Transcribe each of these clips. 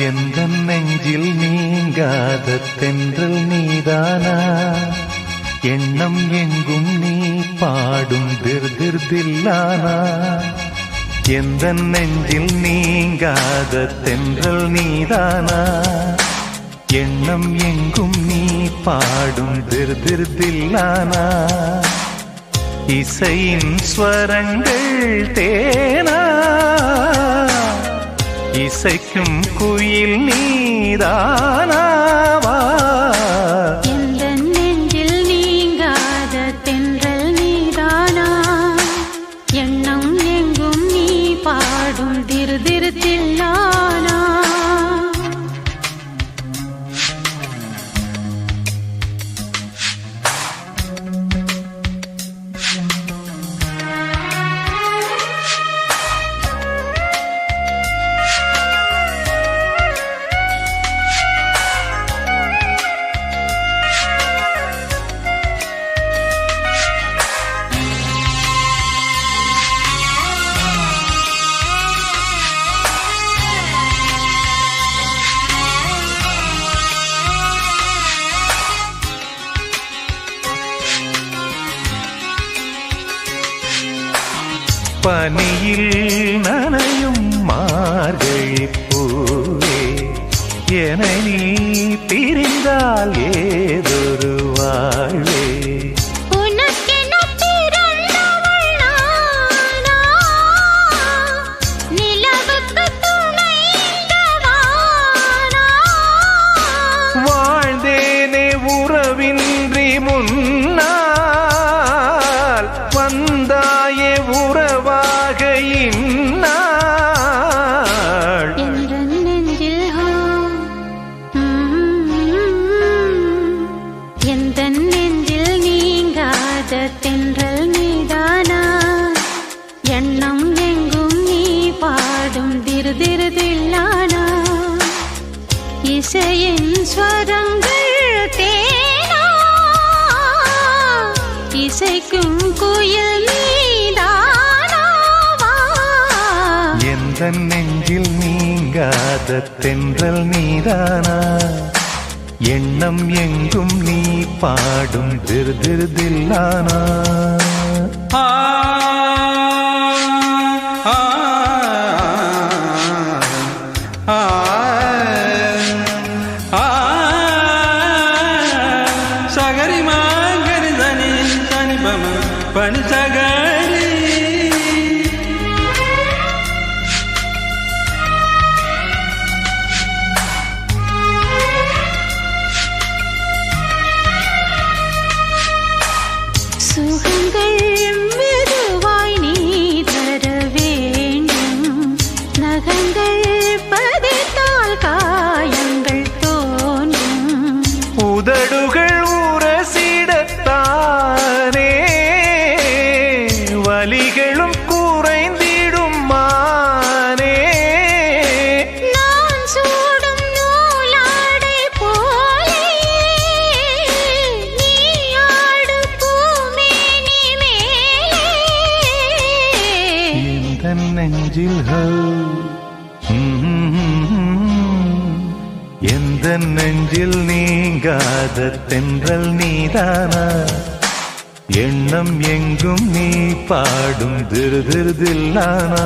எந்தன் நெஞ்சில் நீங்காத தென்றல் நீதானா, எண்ணம் எங்கும் நீ பாடும் திருதில்லானா. எந்தன் நெஞ்சில் நீங்காத தென்றல் நீதானா, எண்ணம் எங்கும் நீ பாடும் திருதில்லானா. இசையின் ஸ்வரங்கள் தேனா, இசைக்கும் குயில் நீதானாவா. எந்தன் நெஞ்சில் நீங்காத தென்றல் நீதானா, எண்ணம் எங்கும் நீ பாடும் திருதில்லானா. பனியில் நனையும் மார்கழி பூவே, என நீ பிரிந்தால் ஏதொரு வாழ்வே. வாழ்ந்தேனே உறவின்றி முன்னால், வந்தாயே உறவாக இந்நாள். எந்தன் நெஞ்சில் எந்தன் நெஞ்சில் நீங்காத தென்றல் நீதானா, எண்ணம் எங்கும் நீ பாடும் திருதில்லானா. இசையின் ஸ்வரங்கள் தேனா, இசைக்கும் குயில் நீதானாவா. எந்தன் நெஞ்சில் நீங்காத தென்றல் நீதானா, எண்ணம் எங்கும் நீ பாடும் திருதில்லானா. சகரி மாங்கரி தனி தனி பம பனி சகரி. சுகங்கள் மெதுவாய் நீ தர வேண்டும், நகங்கள் பதித்தால் காயங்கள் தோன்றும். உதடுகள் உரசிடத்தானே வலிகளும் குறைந்திடும் மானே. நான் சூடும் நூலாடை போலே நீ ஆடு பூமேனி மேலே. எந்தன் நெஞ்சில் எந்தன் நெஞ்சில் நீங்காத தென்றல் நீதானா, எண்ணம் எங்கும் நீ பாடும் திருதில்லானா.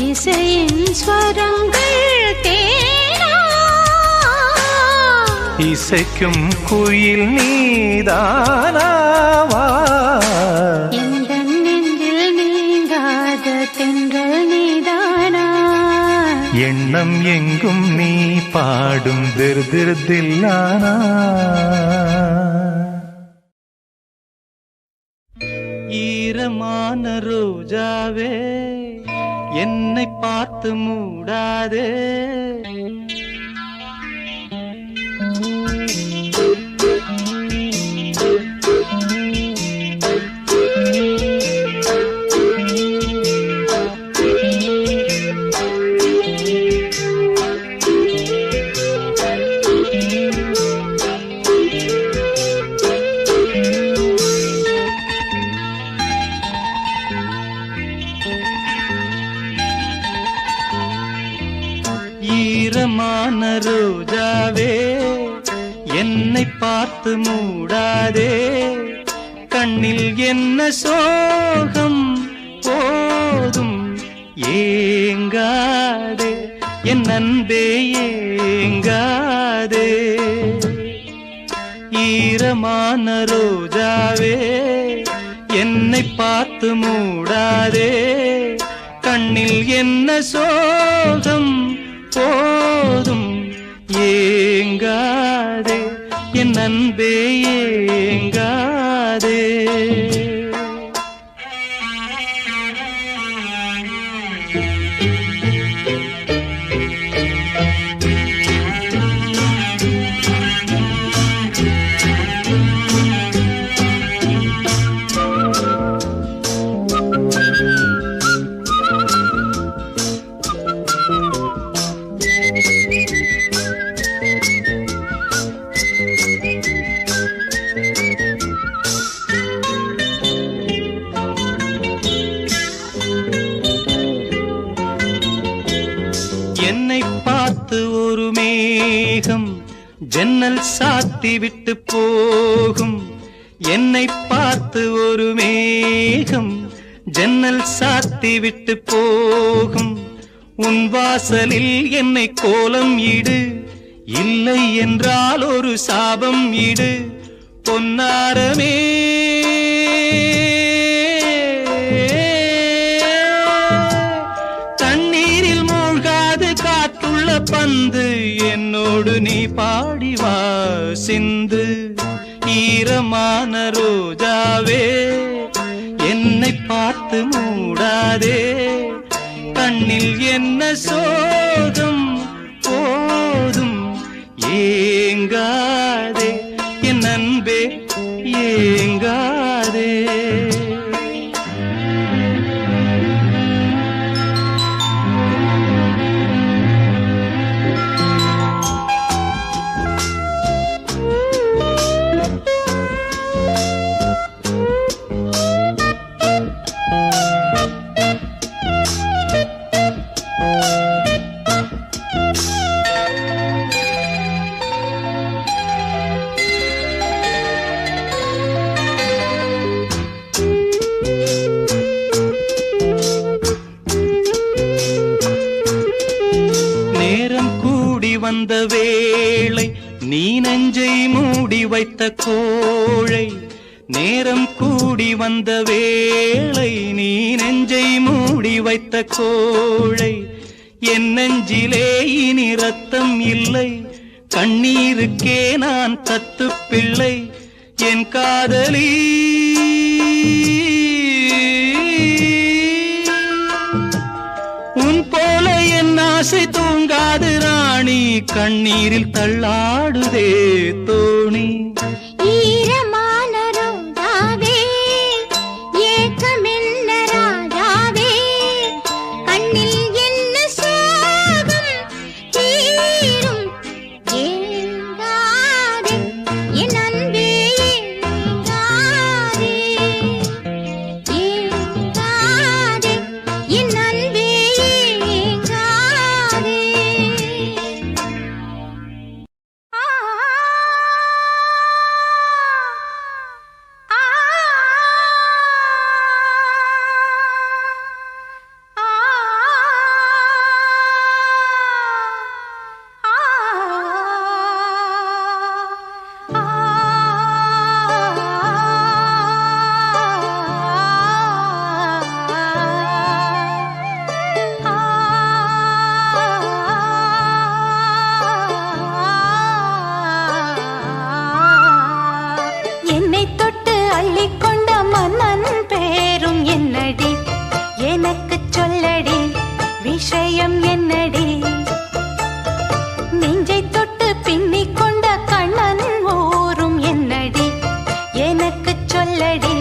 இசையின் ஸ்வரங்கள் தேனா, இசைக்கும் குயில் நீதானாவா. எந்தன் நெஞ்சில் நீங்காத தென்றல் நீதானா, எண்ணம் எங்கும் நீ பாடும் திருதில்லானா. ஈரமான ரோஜாவே, என்னை பார்த்து மூடாதே. என்னை பார்த்து மூடாதே, கண்ணில் என்ன சோகம் போதும் ஏங்காதே, என் அன்பே ஏங்காதே. ஈரமான ரோஜாவே என்னை பார்த்து மூடாதே, கண்ணில் என்ன சோகம் போதும் ஏங்காதே, என் அன்பே ஏங்காதே. என்னை பார்த்து ஒரு மேகம் ஜன்னல் சாத்தி விட்டு போகும், என்னை பார்த்து ஒரு மேகம் ஜன்னல் சாத்தி விட்டு போகும். உன் வாசலில் என்னை கோலம் இடு, இல்லை என்றால் ஒரு சாபம் இடு. பொன்னாரமே தண்ணீரில் மூழ்காது காற்றுள்ள பந்து, என்னோடு நீ பாடிவா சிந்து. ஈரமான ரோஜாவே என்னை பார்த்து மூடாதே, கண்ணில் என்ன சோகம் போதும் ஏங்காதே, என் அன்பே ஏங்காதே. வந்த வேளை நீ நெஞ்சை மூடி வைத்த கோழை, நேரம் கூடி வந்த வேளை நீ நெஞ்சை மூடி வைத்த கோழை. என் நெஞ்சிலே இனி ரத்தம் இல்லை, கண்ணீருக்கே நான் தத்து பிள்ளை. என் காதலி உன் போல என் ஆசை தூங்காது ராணி, கண்ணீரில் தள்ளாடுதே தோணி. ஈரமான ரோஜாவே ஏக்கமென்ன ராஜாவே, கண்ணில் என்ன சோகம் தீரும் ஏங்காதே, என் அன்பே ஏங்காதே, ஏங்காதே, என் அன்பே ஏங்காதே. என்னை தொட்டு அள்ளிக்கொண்ட மன்னன் பேரும் என்னடி, எனக்கு சொல்லடி விஷயம் என்னடி. நெஞ்சை தொட்டு பின்னிக் கொண்ட கண்ணன் ஊரும் என்னடி, எனக்கு சொல்லடி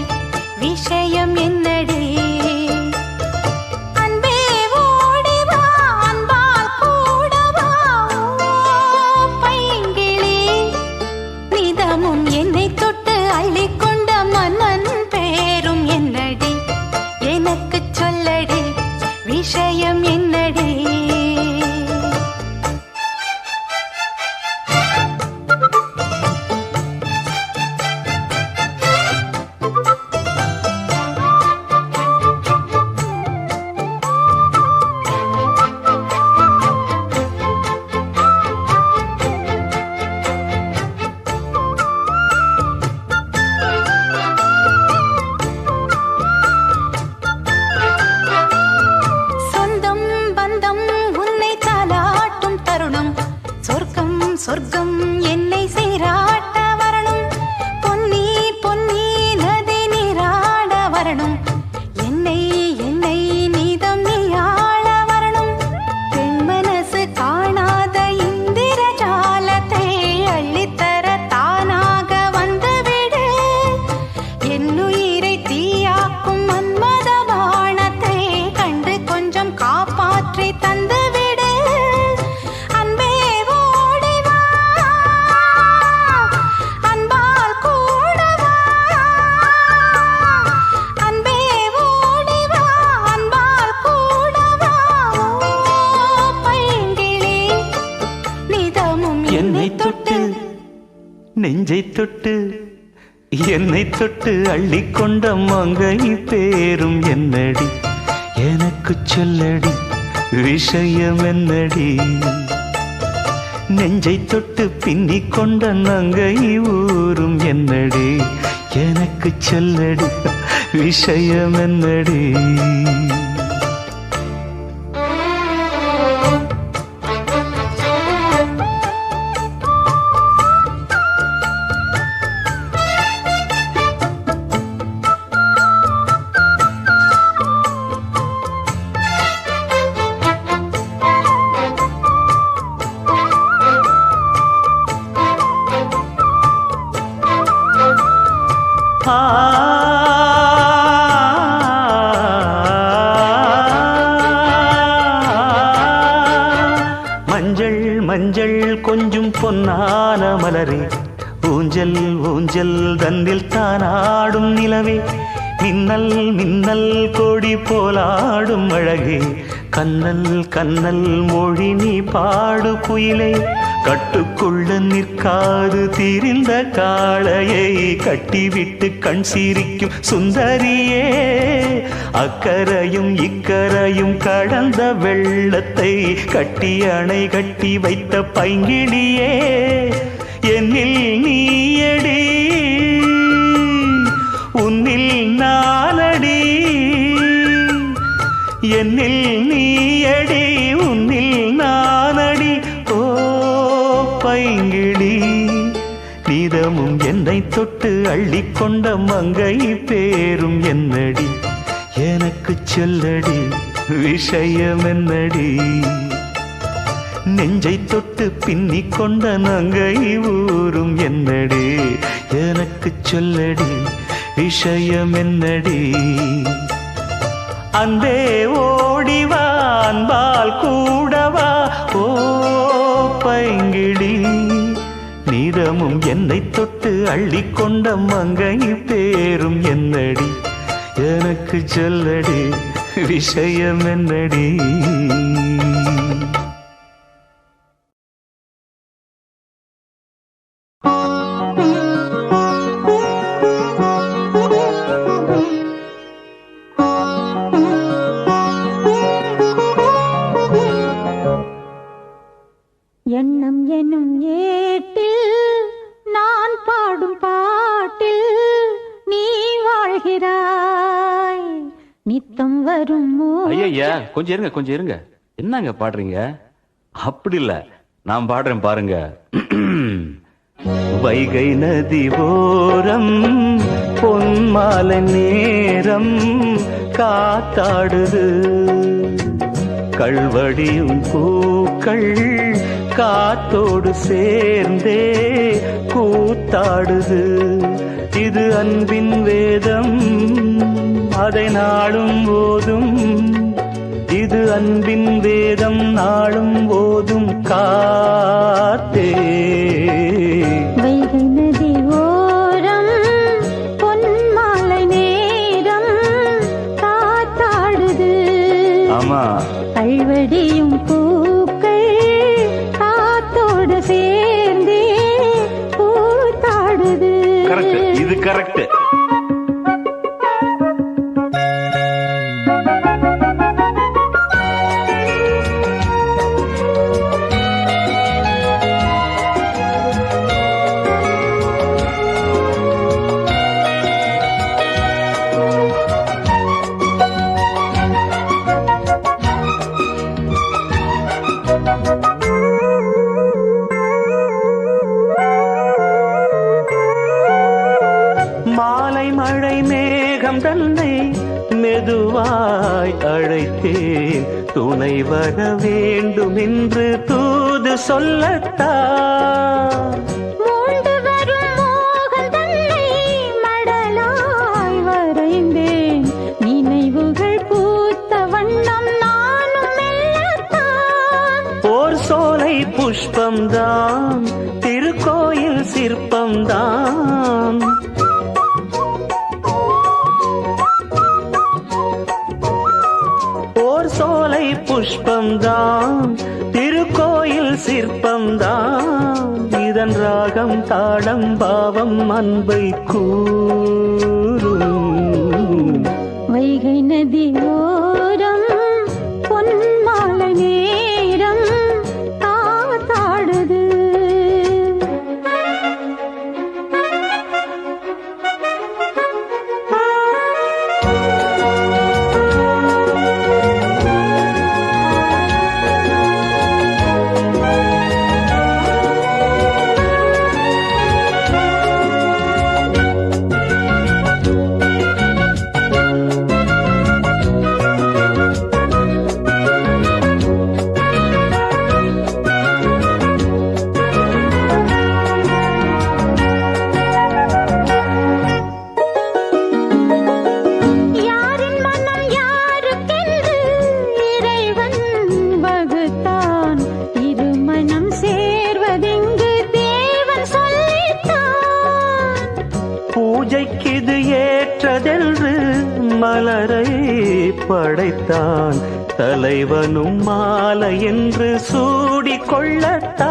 விஷயம் என்னடி. அன்பே ஓடிவா அன்பால் கூடவா பைங்கிளி, நிதமும் என்னை தொட்டு அள்ளிக்கொண்ட மன்னன் பேரும் என்னடி, எனக்கு சொல்லடி விஷயம் என்னடி. நெஞ்சை தொட்டு என்னை தொட்டு அள்ளிக்கொண்ட மங்கை பேரும் என்னடி எனக்கு சொல்லடி விஷயம் என்னடி நெஞ்சை தொட்டு பின்னிக் கொண்ட நங்கை ஊரும் என்னடி எனக்கு சொல்லடி விஷயம் என்னடி மஞ்சள் மஞ்சள் கொஞ்சம் பொன்னான மலரே ஊஞ்சல் ஊஞ்சல் தன்னில் தானாடும் நிலவே மின்னல் மின்னல் கொடி போலாடும் அழகே கண்ணல் கண்ணல் மொழி நீ பாடு குயிலே கட்டுக்குள்ள நிற்காது தீரிந்த காளையை கட்டிவிட்டு கண் சிரிக்கும் சுந்தரியே அக்கரையும் இக்கரையும் கடந்த வெள்ளத்தை கட்டி அணை கட்டி வைத்த பைங்கிளியே என்னில் நீயடி உன்னில் நானடி என்னில் நீயடி உன்னில் நானடி ஓ பைங்கிளி நீதமும் என்னை தொட்டு அள்ளிக்கொண்ட மங்கை பேரும் என்னடி எனக்கு சொல்லடி விஷயம் என்னடி நெஞ்சை தொட்டு பின்னிக் கொண்ட நங்கை ஊரும் என்னடி எனக்கு சொல்லடி விஷயம் என்னடி அன்பே ஓடிவா அன்பால் கூடவா ஓ பைங்கிளி நீதமும் என்னை தொட்டு அள்ளிக்கொண்ட மங்கை பேரும் என்னடி எனக்கு சொல்லடி விஷயம் என்னடி எண்ணம் எனும் ஏட்டில் நான் பாடும் பாட்டில் நீ வாழ்கிறாய் நித்தம் வரும் ஐயா கொஞ்சம் இருங்க கொஞ்சம் இருங்க என்னங்க பாடுறீங்க அப்படி இல்ல நான் பாடுறேன் பாருங்க வைகை நதி ஓரம் பொன்மாலை நேரம் காத்தாடுது கள்வடியும் பூக்கள் காத்தோடு சேர்ந்தே கூத்தாடுது இது அன்பின் வேதம் அதை நாளும் போதும் இது அன்பின் வேதம் நாளும் போதும் காத்தே வைகை நதி ஓரம் பொன்மாலை நேரம் காத்தாடுது ஆமா கள்வடியும் பூக்கள் காத்தோடு சேர்ந்தே கூத்தாடுது கரெக்ட் இது கரெக்ட் மாலை மழை மேகம் தன்னை மெதுவாய் அழைத்தேன் துணை வர வேண்டும் என்று தூது சொல்லத்தான் மூண்டு வரும் மோகம் தன்னை மடலாய் வரைந்தேன் நினைவுகள் பூத்த வண்ணம் நானும் மெல்லத்தான் ஓர் சோலை புஷ்பம்தான் திருக்கோயில் சிற்பம்தான் ஓர் சோலை புஷ்பம்தான் திருக்கோயில் சிற்பம்தான் அதன் ராகம் தாளம் பாவம் அன்பை கூறும். வைகை நதி ஓரம் பொன்மாலை நேரம் காத்தாடுது. பூஜைக்கிது ஏற்றதென்று மலரை படைத்தான். தலைவனும் மாலை என்று சூடிக்கொள்ளத்தான்.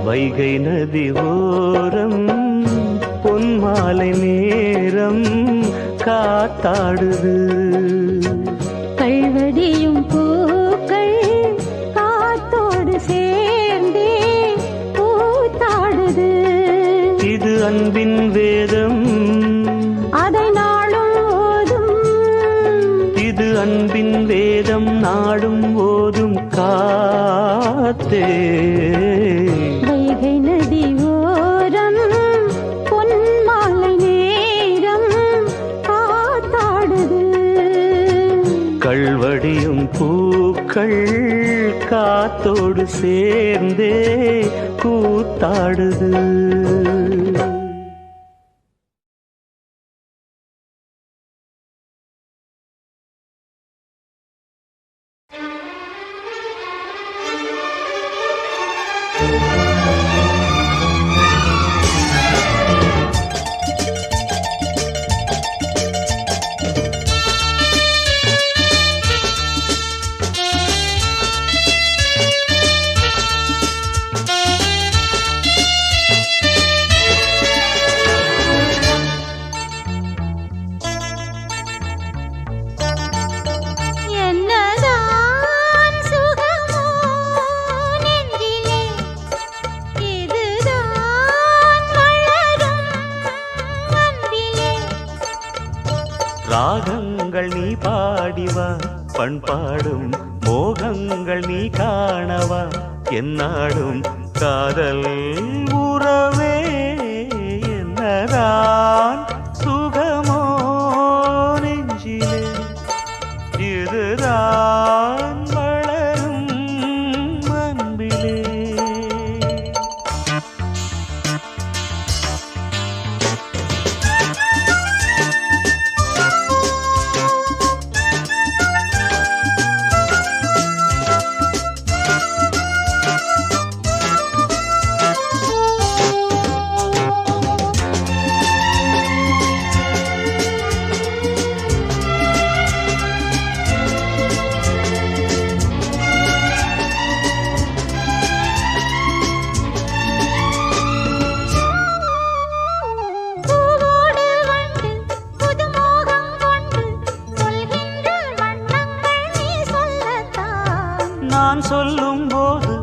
வைகை நதி ஓரம் பொன்மாலை நேரம் காத்தாடுது. கல்வடியும் பூக்கள் காத்தோடு சேர்ந்தே பூத்தாடுது. இது அன்பின் வேதம் அதை நாளும் ஓதும். இது அன்பின் வேதம் நாடும் ஓதும் காத்தே. வைகை நதி ஓரம் பொன்மாலை நேரம் காத்தாடுது. கல்வடியும் பூக்கள் காத்தோடு சேர்ந்தே கூத்தாடுது. ராகங்கள் நீ பாடிவா, பண்பாடும் மோகங்கள் நீ காணவா, என்னாடும் காதல் உறவே என்னதான் சுகமோ நெஞ்சிலே, இதுதான் வளரும் அன்பிலே. நான் சொல்லும் போது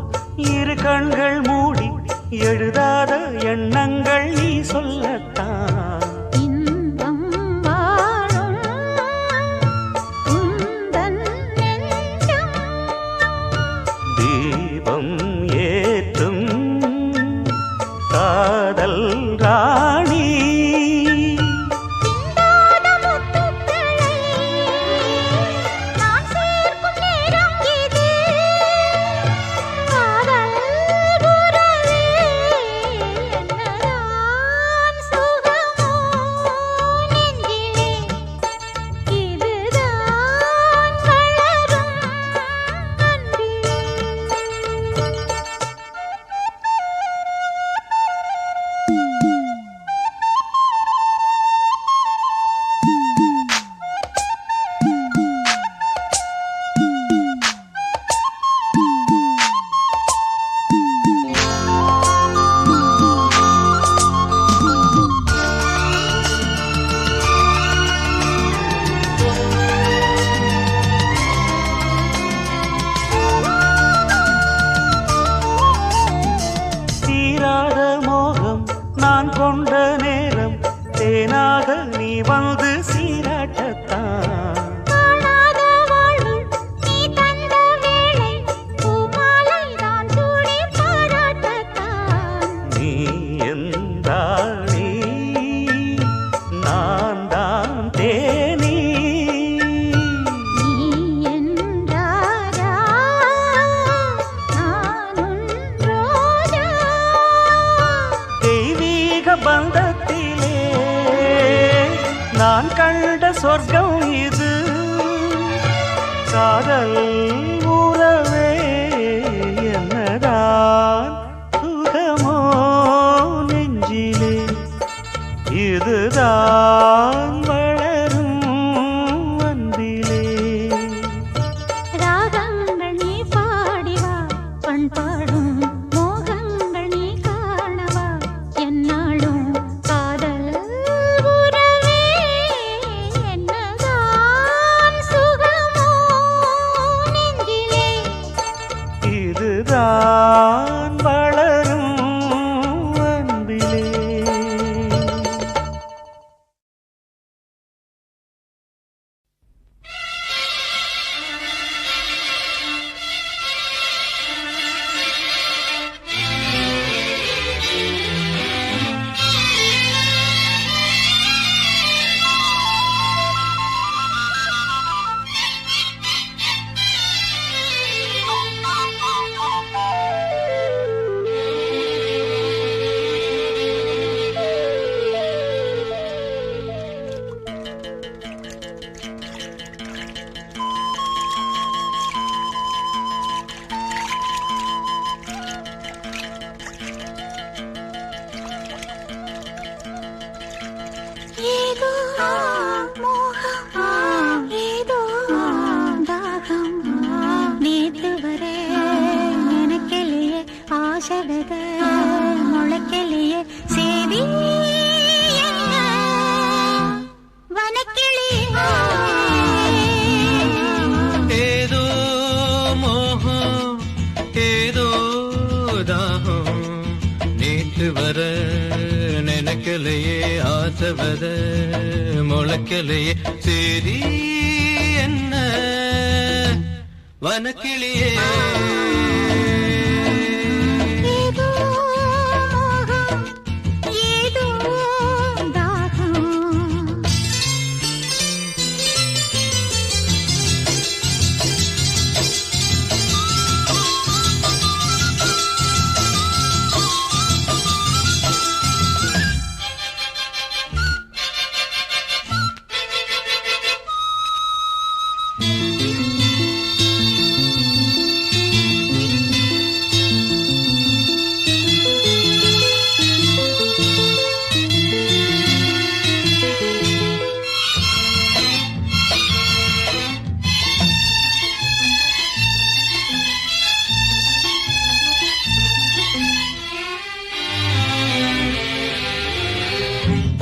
இரு கண்கள் மூடி எழுதாத எண்ணங்கள் நீ சொல்லத்தான். இன்பம் வாழும் உந்தன் நெஞ்சம், தீபம் ஏற்றும் காதல் ராணி. என்ன காதல் உறவே என்னதான் சுகமோ நெஞ்சிலே இதுதான் வளரும் அன்பிலே. ராகங்கள் நீ பாடிவா பண்பாடும் மோகங்கள் நீ காணவா என்னாலும் காதல் உறவே என்னதான் சுகமோ நெஞ்சிலே இதுதான் வளரும் அன்பிலே. ஏதோ மோகம் ஏதோ தாகம் நேத்து வரை எனக்கெளியே ஆசைவத முளைக்கெளியே சேதி என்ன வனக்கிளியே ஏதோ மோகம் ஏதோ தாகம் நேற்று வர நினைக்கலையே ஆசவத முளைக்கலையே சரி என்ன வனக்கிளியே. ஏதோ மோகம் ஏதோ தாகம்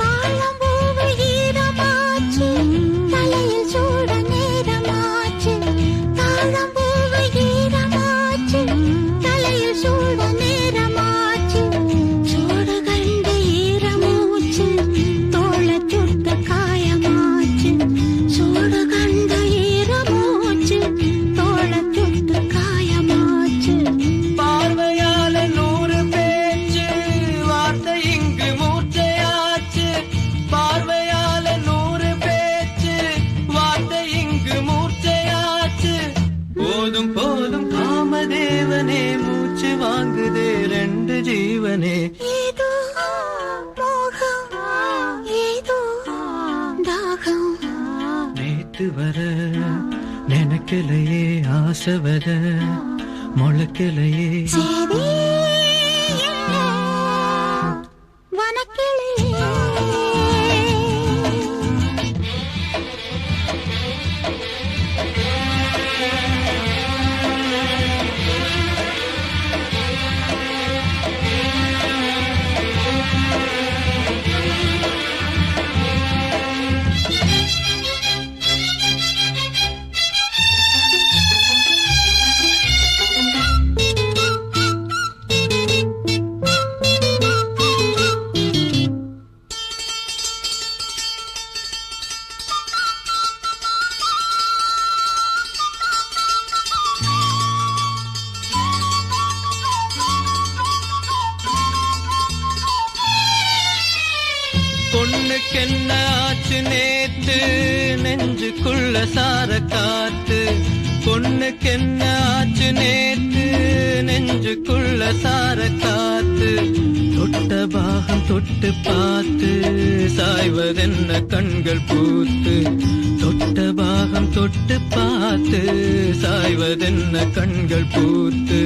தாழம்பூவு ஈரமாச்சு தலையில் சூட நேரமாச்சு தாழம்பூவு ஈரமாச்சு தலையில் சூட நேரமாச்சு சூடு கண்டு ஈரமூச்சு தோள சுட்டு காயமாச்சு சூடு கண்டு ஈரமூச்சு தோள சுட்டு காயமாச்சு பார்வையால 100 பேச்சு வார்த்தை இங்கு மூர்ச்சையாச்சு. பார்வையால 100 பேச்சு வார்த்தை இங்கு மூர்ச்சையாச்சு. போதும் போதும் காமதேவனே மூச்சு வாங்குதே 2 ஜீவனே. ஏதோ மோகம் ஏதோ தாகம் நேத்து வர நினைக்கலையே ஆசவத முளைக்கலையே சேதி என்ன வனக்கிளியே. பொண்ணுக்கென்ன ஆச்சு நேத்து நெஞ்சுக்குள்ள சார காத்து பொண்ணுக்கு என்ன ஆச்சு நேற்று நெஞ்சுக்குள்ள சார காத்து தொட்ட பாகம் தொட்டு பார்த்து சாய்வதென்ன கண்கள் பூத்து தொட்ட பாகம் தொட்டு பார்த்து சாய்வதென்ன கண்கள் பூத்து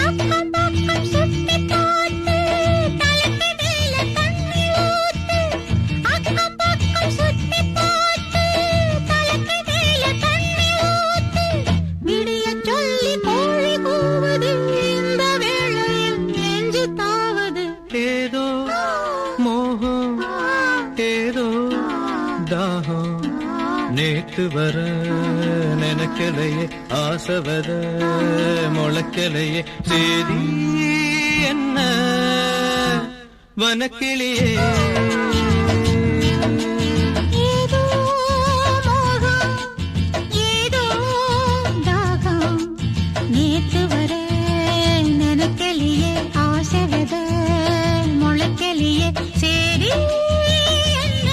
அக்கம் பக்கம் சுத்தி பார்த்து தலைக்கு மேல தண்ணி ஊத்து அக்கம் பக்கம் சுத்தி பார்த்து தலைக்கு மேல தண்ணி ஊத்து விடிய சொல்லி கோழி கூவுது இந்த வேளையில் நெஞ்சு தாவது ஏதோ மோகம் ஏதோ தாகம் நேத்து வர நினைக்கலையே ஆசவத முளைக்கலையே சேதி என்ன வனக்கிளியே ஏதோ மோகம் ஏதோ தாகம் நேத்து வர நினைக்கலையே ஆசைவத முளைக்கலையே சரி என்ன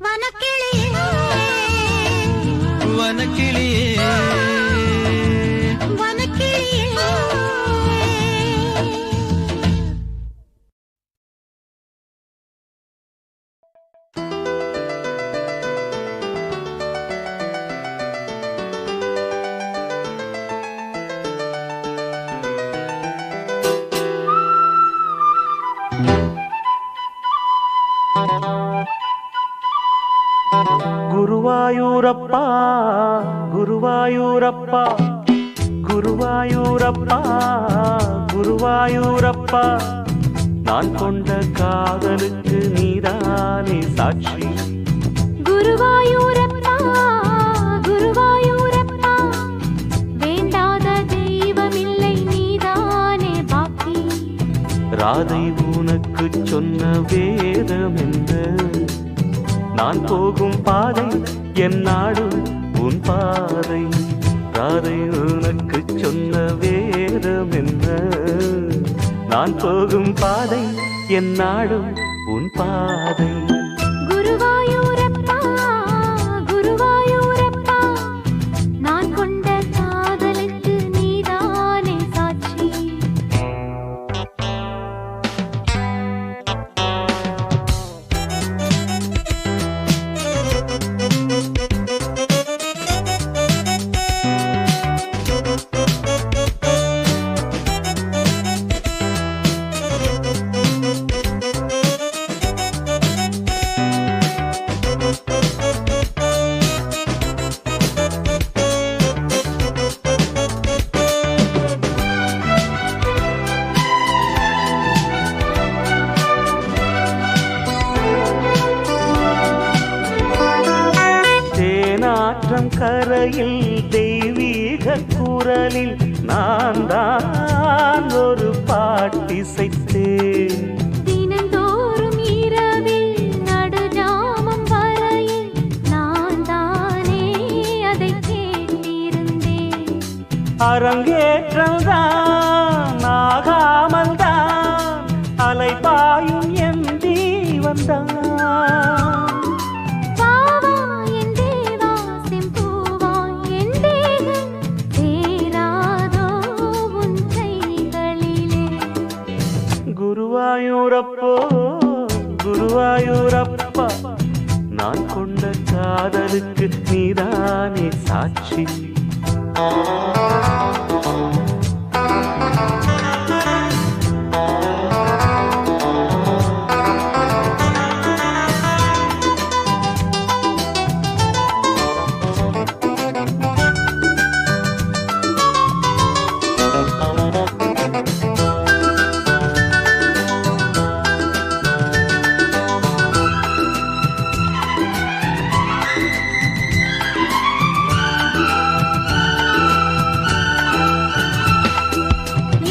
வனக்கிளியே வனக்கிளியே வனக்கிளியே குருவாயூரப்பா குருவாயூரப்பா குருவாயூரப்பா குருவாயூரப்பா நான் கொண்ட காதலுக்கு நீதானே சாட்சி குருவாயூரப்பா குருவாயூரப்பா வேண்டாத தெய்வமில்லை நீதானே பாக்கி ராதை உனக்கு சொன்ன வேதம் என்ன நான் போகும் பாதை என் நாடு உன் பாதை ராதை உனக்கு சொன்ன வேதம் என்ன நான் போகும் பாதை என் நாடு உன் பாதை குருவாயூரப்பா குருவாயூரப்பா நான் கொண்ட காதலுக்கு நீதானே சாட்சி தேனாற்றம் கரையில் தெய்வீக குரலில் நான் தான் ஒரு பாட்டிசைத்தேன் தினந்தோறும் இரவில் நடுஜாமம் வரையில் நான் தானே அதை கேட்டிருந்தேன் அரங்கேற்றம்தான் ஆகாமல் தான் அலைபாயும் என் தீவந்தான் பாவா என் தேவா செம்பூவா என் தேகம் சேராதோ உன் கைகளிலே குருவாயூரப்போ குருவாயூரப்பா நான் கொண்ட காதலுக்கு நீதானே சாட்சி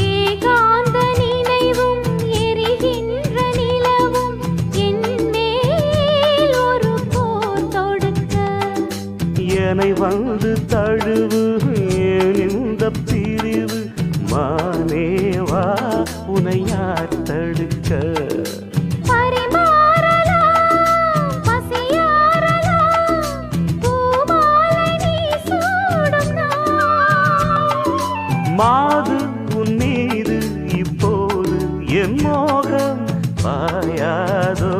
ஏகாந்த நினைவும் எரிகின்ற நிலவும் என் மேல் ஒரு போர் தொடுக்க என்னை வந்து தழுவு ஏன் இந்த பிரிவு மானேவா உனை யார் தடுக்க பரிமாறலாம் பசியாறலாம் பூமாலை நீ சூட மாது உன் மீது இப்போது என் மோகம் பாயாதோ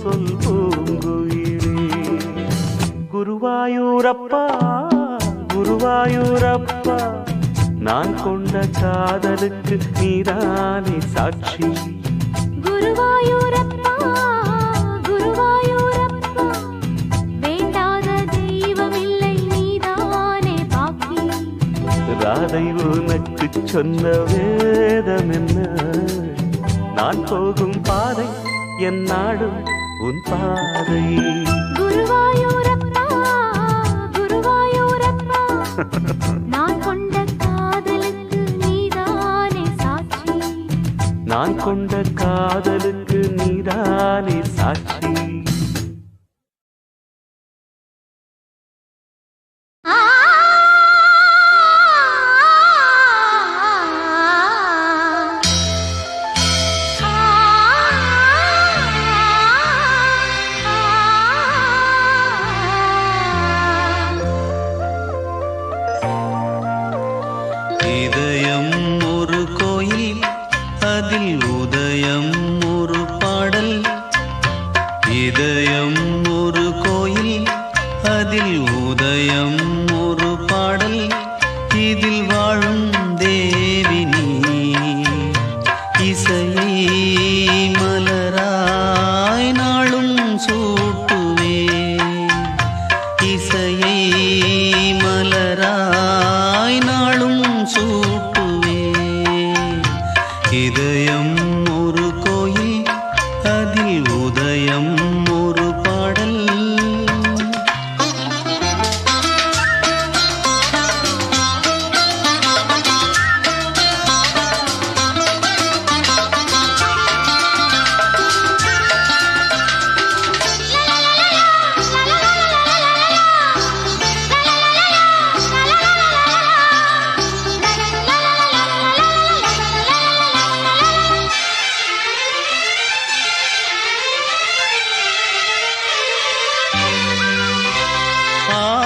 சொல் பூங்குயிலே. குருவாயூரப்பா குருவாயூரப்பா நான் கொண்ட காதலுக்கு நீதானே சாட்சி. குருவாயூரப்பா குருவாயூரப்பா வேண்டாத தெய்வமில்லை நீதானே பாக்கி. ராதை உனக்கு சொன்ன வேதம் என்ன? நான் போகும் பாதை என் நாடும் உன் பாதை. குருவாயூரப்பா குருவாயூரப்பா நான் கொண்ட காதலுக்கு நீதானே சாட்சி. நான் கொண்ட காதலுக்கு நீதானே சாட்சி. இதயம் ஒரு கோயில் அதில் உதயம் ஒரு பாடல். இதயம் ஒரு கோயில் அதில் உதயம் ஒரு பாடல். இதில் வாழும் தேவி நீ இசையை மலராய் நாளும் சூட்டுவே. இசையை மலராய் நாளும் சூட்டுவே. இதயம் ஒரு கோயில் அதில் உதயம் ஒரு பாடல்.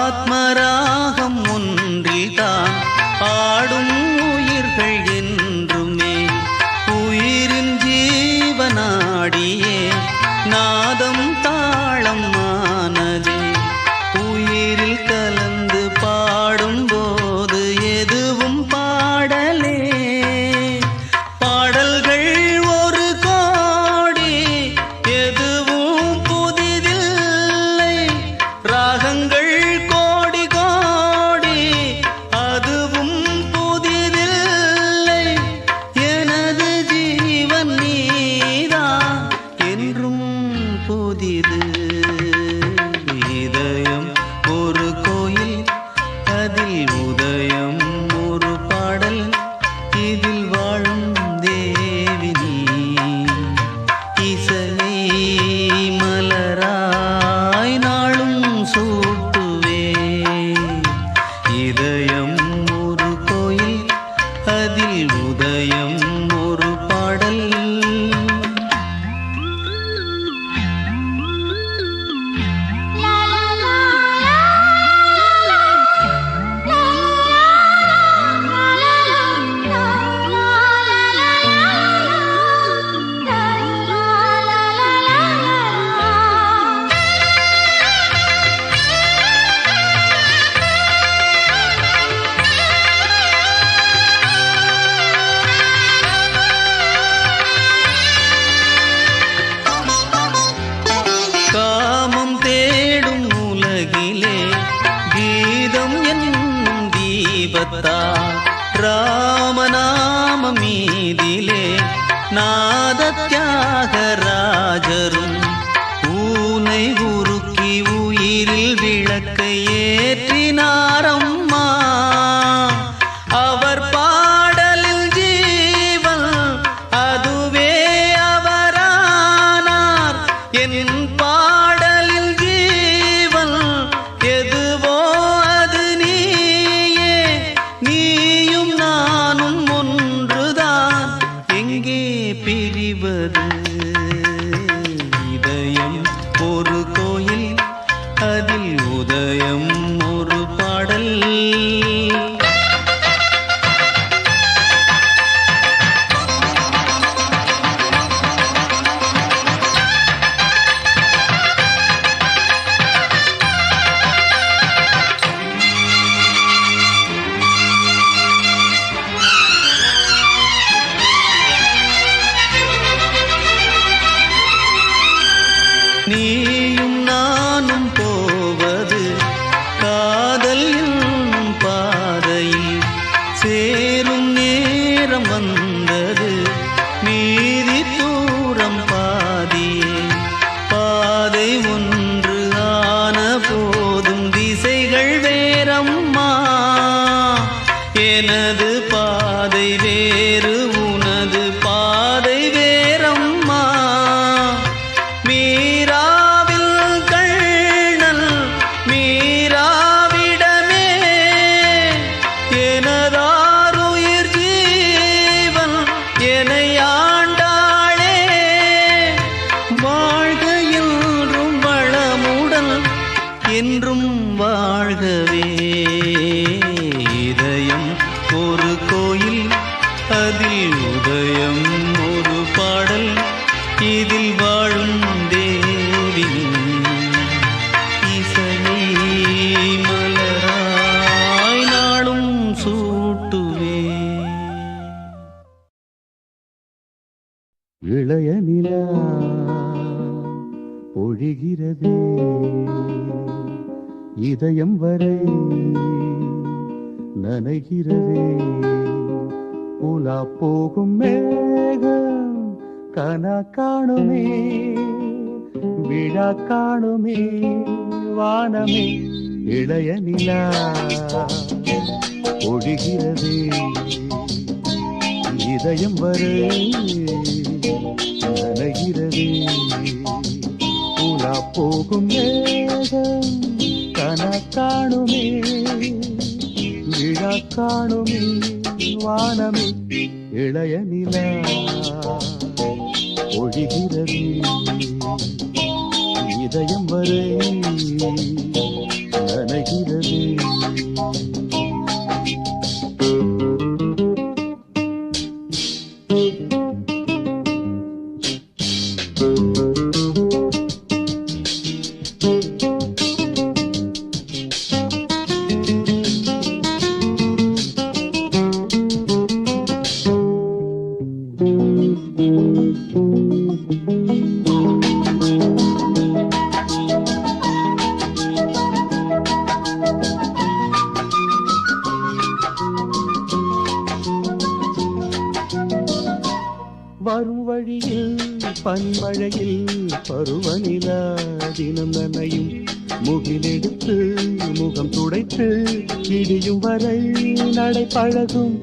ஆத்மராகம் ஒன்றில்தான் ஆடும் உயிர்கள் என்றுமே. உயிரின் ஜீவனாடியே நாதம் தாளம் ஆனதே. உயிரில் கலந்து பாடும்போது எதுவும் பாடலே. பாடல்கள் ஒரு கோடி எதுவும் புதிதில்லை. ராகங்கள் கோடி கோடி அதுவும் புதிதில்லை. எனது ஜீவன் நீதான் என்றும் புதிது. இதயம் ஒரு கோயில் அதில் உதயம் ஒரு பாடல். இதில் வாழும் தேவி நீ இசையை மலராய் நாளும் சூட்டுவே. இதயம் ஒரு கோயில் அதில் உதயம் ஒரு பாடல். காமம் தேடும் உலகிலே கீதம் என்னும் தீபத்தால் ராமநாம மீதிலே நாத தியாகராஜரும் ஊனை உருக்கி உயிரில் விளக்கை ஏற்றினாரம்மா. அவர் பாடலில் ஜீவன் அதுவே அவரானார். என் பாடலில் ஜீவன் எதுவோ அது நீயே. நீயும் நானும் ஒன்றுதான் எங்கே பிரிவது. இதயம் ஒரு கோயில் அதில் உதயம் ஒரு பாடல். எனது பாதை வேறு உனது பாதை வேறம்மா மீராவில் கண்ணல் மீராவிடமே எனதாருயிர் ஜீவன் எனையாண்டாளே வாழ்க என்றும் வளமுடன் என்றும் வாழ்கவே இதயம் ஒரு கோயில் அதில் உதயம் ஒரு பாடல் இதில் வாழும் தேவின் இசையை மலராய் நாளும் சூட்டுவே. இளைய நிலா பொழிகிறதே இதயம் வரை நனைகிறதே உலா போகும் மேகம் கனா காணுமே விழா காணுமே வானமே இளைய நிலா பொழிகிறதே இதயம் வரை நனைகிறதே உலா போகும் மேகம் கனா காணுமே விழா காணுமே வானமே இளைய நிலா ஒழிகிறது இதயம் வரை நனைகிறது. வரும் வழியில் பனிமழையில் பருவநிலா தினம் நனையும் முகிலெடுத்து முகம் துடைத்து விடியும் வரை நடை பழகும்.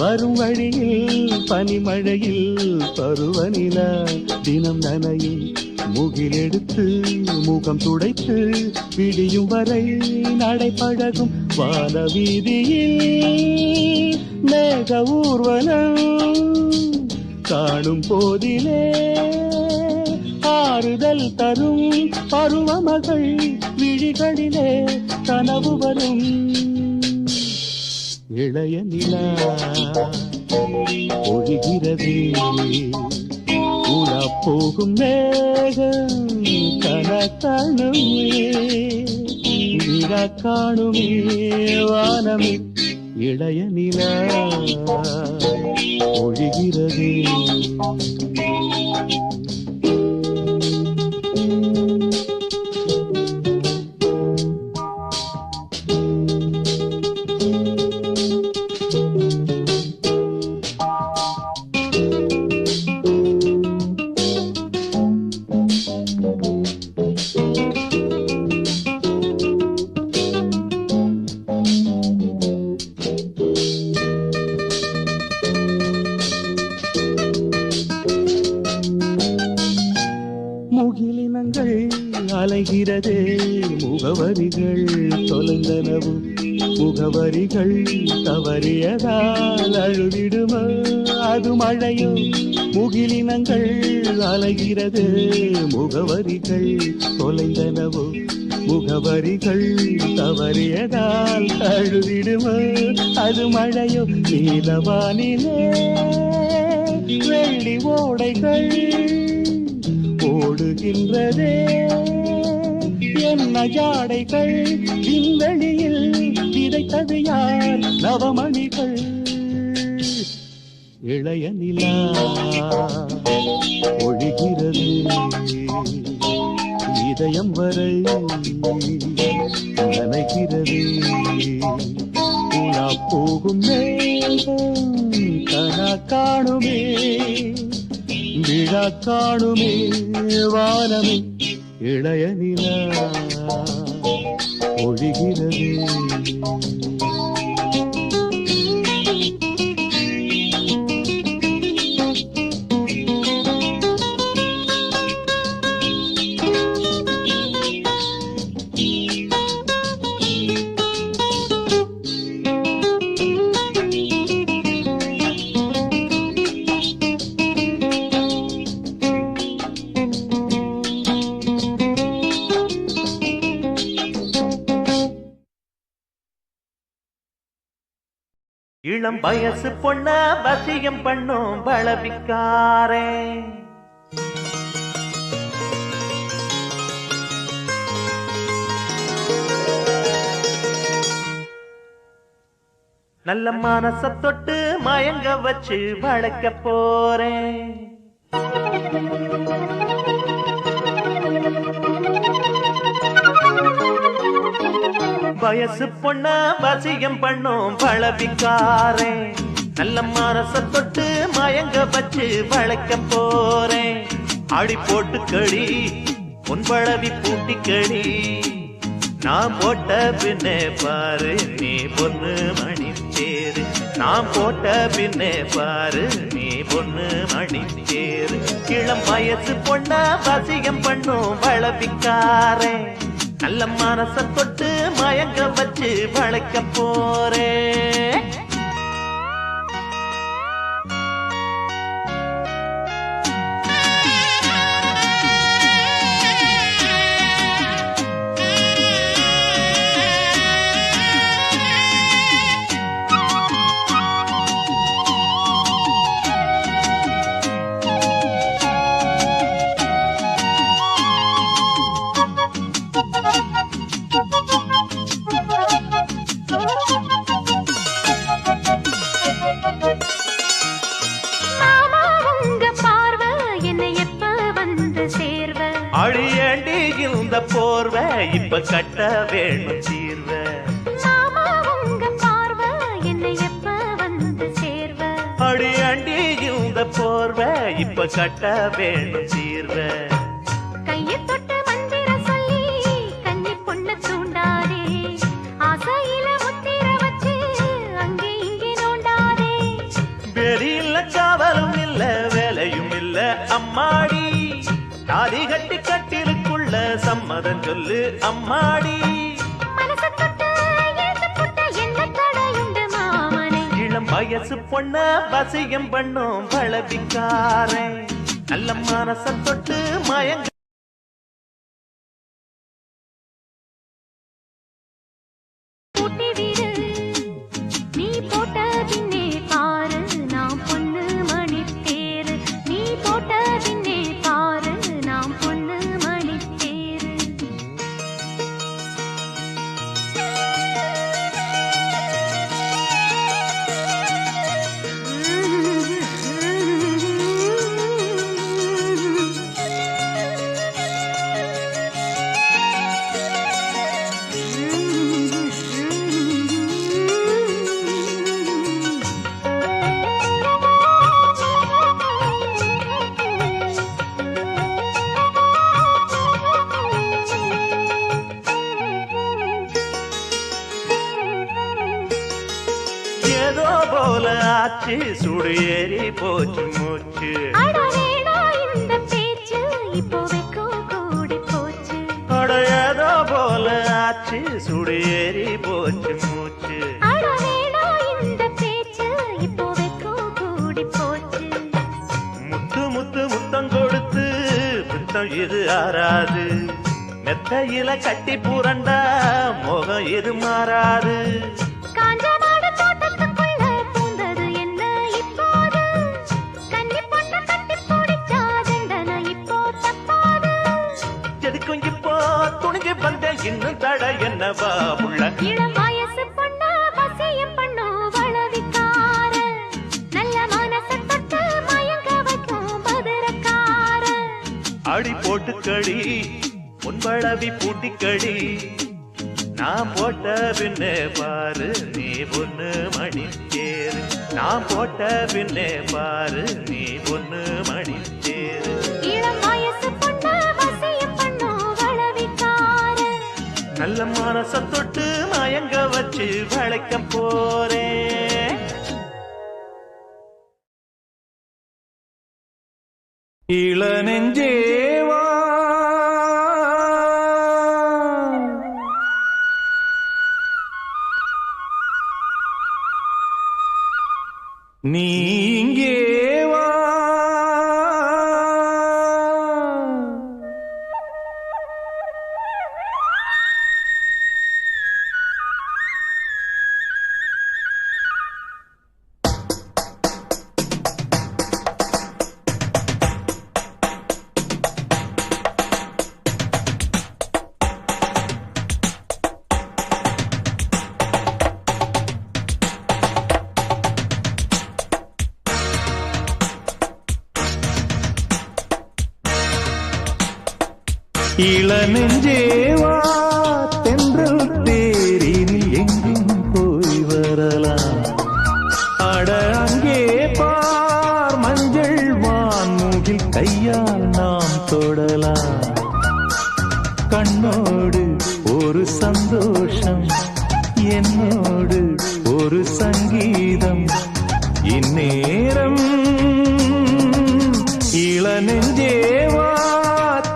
வரும் வழியில் பனிமழையில் பருவநிலா தினம் நனையும் முகிலெடுத்து முகம் துடைத்து விடியும் வரை நடை பழகும். வான வீதியில் மேக ஊர்வலம் காணும் போதிலே ஆறுதல் தரும் பருவமகள் விழிகளிலே கனவு வரும். இளைய நிலா ஒழிகிறது உலா போகும் மேகம் கனா காணுமே விழா காணுமே வானமே இளைய நிலா ஒழிகிறது. முகிலினங்கள் அலைகிறதே முகவரிகள் தொலைந்தனவு முகவரிகள் தவறியதால் அழுதிடுமோ அது மழையோ. முகிலினங்கள் அலைகிறது முகவரிகள் தொலைந்தனவோ முகவரிகள் தவறியதால் அழுதிடுமோ அது மழையோ. நீலவானிலே வெள்ளி ஓடைகள் ஓடுகின்றதே என்ன ஜாடைகள் விண்வெளியில் விதைத்தது யார் நவமணிகள். இளைய நிலா ஒழிகிறது இதயம் வரை நனைகிறது உலா போகும் மேகம் கனா காணுமே விழா காணுமே வானமே இளைய நிலா ஒழிகிறது. இளம் வயசு பொண்ண வசியம் பண்ணும் பலவிக்காரே நல்ல மனச தொட்டு மயங்க வச்சு வளர்க்க போறேன் வயசு பொண்ண வசியம் பண்ணும் பலவிக்காரே நல்ல மனச தொட்டு மயங்க வச்சு வளர்க்க போறேன் ஆடி போட்டு கடி பொன் பழவி பூட்டி கடி நான் போட்ட பின்னே பாரு நீ பொண்ணு மணி தேரு நான் போட்ட பின்னே பாரு நீ பொண்ணு மணி தேரு இளம் வயசு பொண்ண வசியம் பண்ணும் வளவிக்காரே நல்ல மனச தொட்டு மயங்க வச்சு வளைக்க போறேன் அழியண்டி இந்த போர்வை இப்ப கட்ட வேணும் தீர்வ அழியண்டி இந்த போர்வை இப்ப கட்ட வேணும் தீர்வ கையை தொட்டு மந்திர சொல்லி கன்னி பொண்ணு தூண்டாதே ஆசையில முத்திர வச்சு அங்கே இங்கே நோண்டாதே வெளியில காவலும் இல்ல வேலையும் இல்ல அம்மாடி தாலி கட்டி கட்டிலுக்குள்ள சம்மதம் சொல்லு அம்மாடி இளம் வயசு பொண்ண வசியம் பண்ணும் பலவிக்காரே நல்ல மனச தொட்டு மயங்க நீ போட்ட பின்னே பாரு நான் பொண்ணு மணி தேரு நீ போட்ட பின்னே பாரு நாம் பொண்ணு மணி தேரு ஏதோ போல ஆச்சு சுடு ஏறி போச்சு மூச்சு இந்த பேச்சு இப்போ வெக்கம் கூடி போச்சு ஏதோ போல ஆச்சு சுடு ஏறி போச்சு மூச்சு இந்த பேச்சு இப்போ வெக்கம் கூடி போச்சு முத்து முத்து முத்தம் கொடுத்து புத்தம் இது ஆறாது மெத்தையில கட்டி புரண்டா முகம் இது மாறாது எதுக்கும் இப்போ துணிஞ்சு வந்த இன்னும் தட என்னவா உள்ள இளம் வயசு பொண்ண வசியம் பண்ணும் வளவிக்கார நல்ல மனச தொட்டு மயங்க வைக்கும் மதுரக்கார அடி போட்டு கடி பொன்பளவி பூட்டி கடி நான் போட்ட பின்னே பாரு நீ பொண்ணு மணி தேரு நான் போட்ட பின்னே பாரு நீ பொண்ணு மணி தேரு இளம் வயசு பொண்ண வசியம் பண்ணும் வளவிக்கார நல்ல மனச தொட்டு மயங்க வச்சு வளைக்க போறேன் இளநெஞ்சேவா நீ இங்கே வா இளநெஞ்சேவா தென்றல் தேரினில் எங்கும் போய் வரலாம். அட அங்கே பார் மஞ்சள் வான்மூகில் கையால் நாம் தொடலாம். கண்ணோடு ஒரு சந்தோஷம், என்னோடு ஒரு சங்கீதம். இந்நேரம் இளநெஞ்சேவா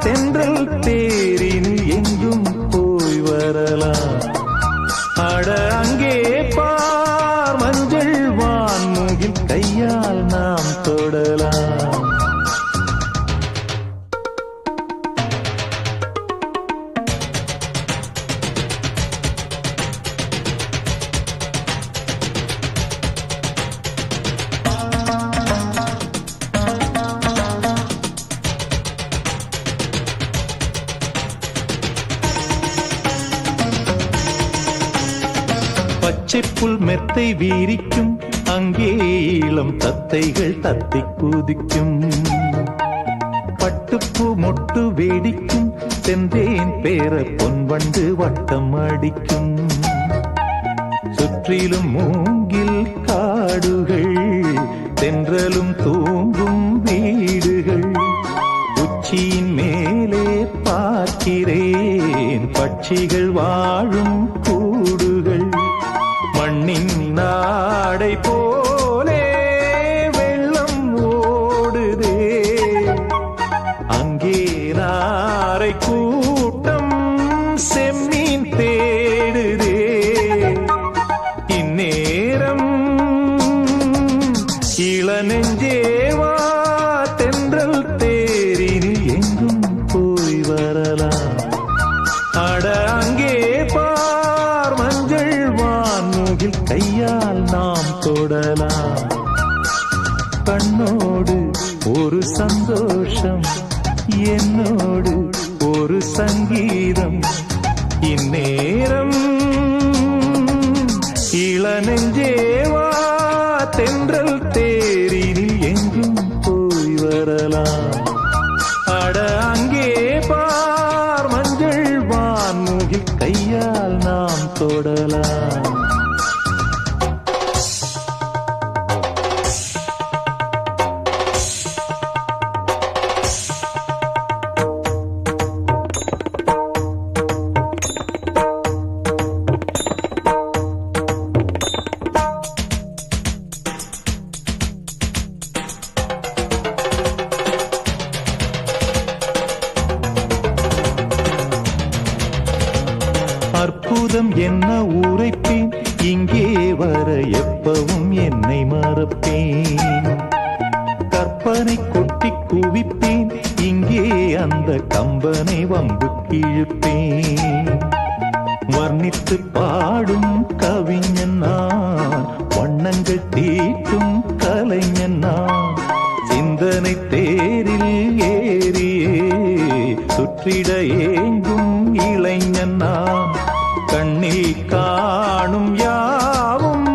தென்றல் தேரினில் எங்கும் போய் வரலாம். அட அங்கே பார் மஞ்சள் வான்மூகில் கையால் நாம் தொடலாம். பச்சைப்புல் மெத்தை வீரிக்கும், அங்கே இளம் தத்தைகள் தத்தை குதிக்கும். பட்டுப்பூ மொட்டு வேடிக்கும், சென்றேன் பேர பொன்வண்டு வட்டம் அடிக்கும். சுற்றிலும் மூங்கில் காடுகள், தென்றலும் தூங்கும் வீடுகள். உச்சியின் மேலே பார்க்கிறேன் பட்சிகள் வாழும் கூடுகள். மண்ணின் நாடை போலே வெள்ளம் ஓடுதே, அங்கே நாரை கூட்டம் செம்மீன் தேடுதே. இந்நேரம் இளநெஞ்சேவா தென்றல் தேரினில் எங்கும் போய் வரலாம். அட அங்கே பார் மஞ்சள் வான்மூகில் கையால் நாம் தொடலாம். கண்ணோடு ஒரு சந்தோஷம், என்னோடு ஒரு சங்கீதம். இந்நேரம் இளநெஞ்சேவா தென்றல் தேரினில் எங்கும் போய் வரலாம். அட அங்கே பார் மஞ்சள் வான்மூகில் கையால் நாம் தொடலாம். அற்புதம் என்ன உரைப்பேன், இங்கே வர எப்பவும் என்னை மறப்பேன். கற்பனை கொட்டி குவிப்பேன், இங்கே அந்த கம்பனை வம்பு கிழிப்பேன். வர்ணித்து பாடும் கவிஞன் நான், வண்ணங்கள் தீட்டும் கலைஞன் நான். சிந்தனை தேரில் ஏறியே சுற்றிட ஏங்கும் இளைஞன் நான். கண்ணில் காணும் யாவும்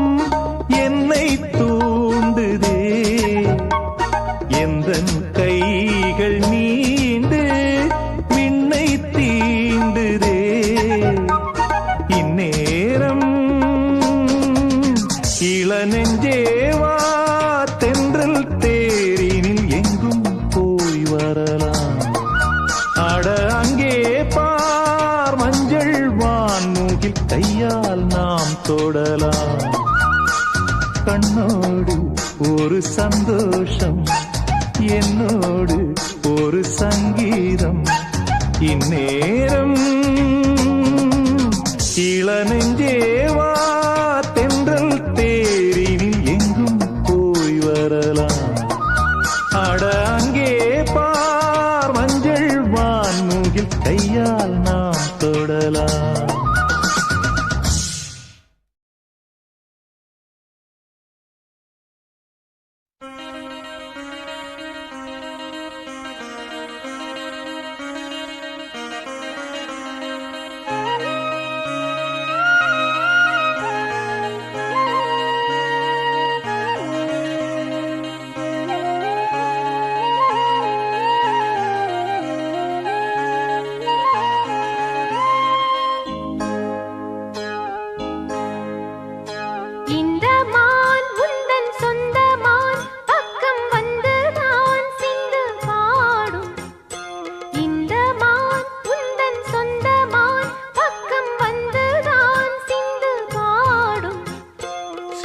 என்னை தூண்டுதே, எந்தன் கைகள் நீண்டு விண்ணை தீண்டுதே. இந்நேரம் இளநெஞ்சேவா தென்றல் தேரினில் எங்கும் போய் வரலாம். அட அங்கே பார் மஞ்சள் வான்மூகில் கையால் நாம் தொடலாம். கண்ணோடு ஒரு சந்தோஷம், என்னோடு ஒரு சங்கீதம். இந்நேரம் இளநெஞ்சேவா தென்றல் தேரினில் எங்கும் போய் வரலாம். அட அங்கே பார் மஞ்சள் வான்மூகில் கையால் நாம் தொடலாம்.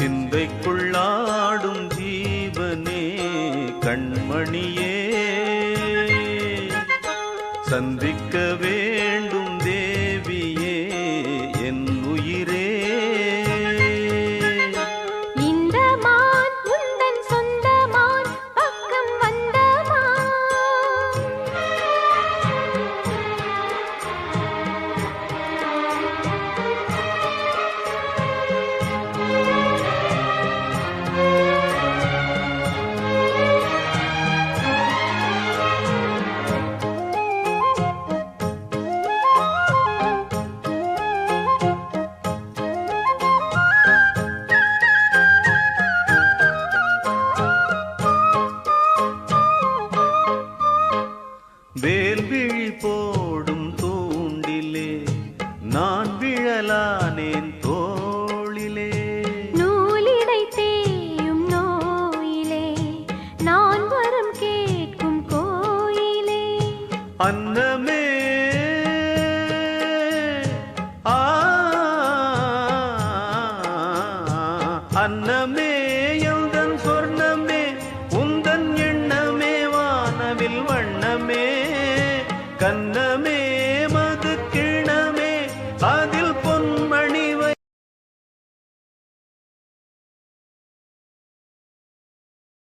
சிந்தைக்குள்ளாடும் ஜீவனே கண்மணியே சந்திக்க வேண்டும் தேவியே என் உயிரே இந்த மான் உந்தன் சொந்த மான் பக்கம் வந்த மான் வேல்விழி போடும் தூண்டிலே நான் விழலானேன் தோளிலே நூலிடை தேயும் நோயிலே நான் வரம் கேட்கும் கோயிலே அன்னமே ஆ அன்னமே எந்தன் சொர்ணமே உந்தன் எண்ணமே வானவில் வண்ணமே கண்ணமே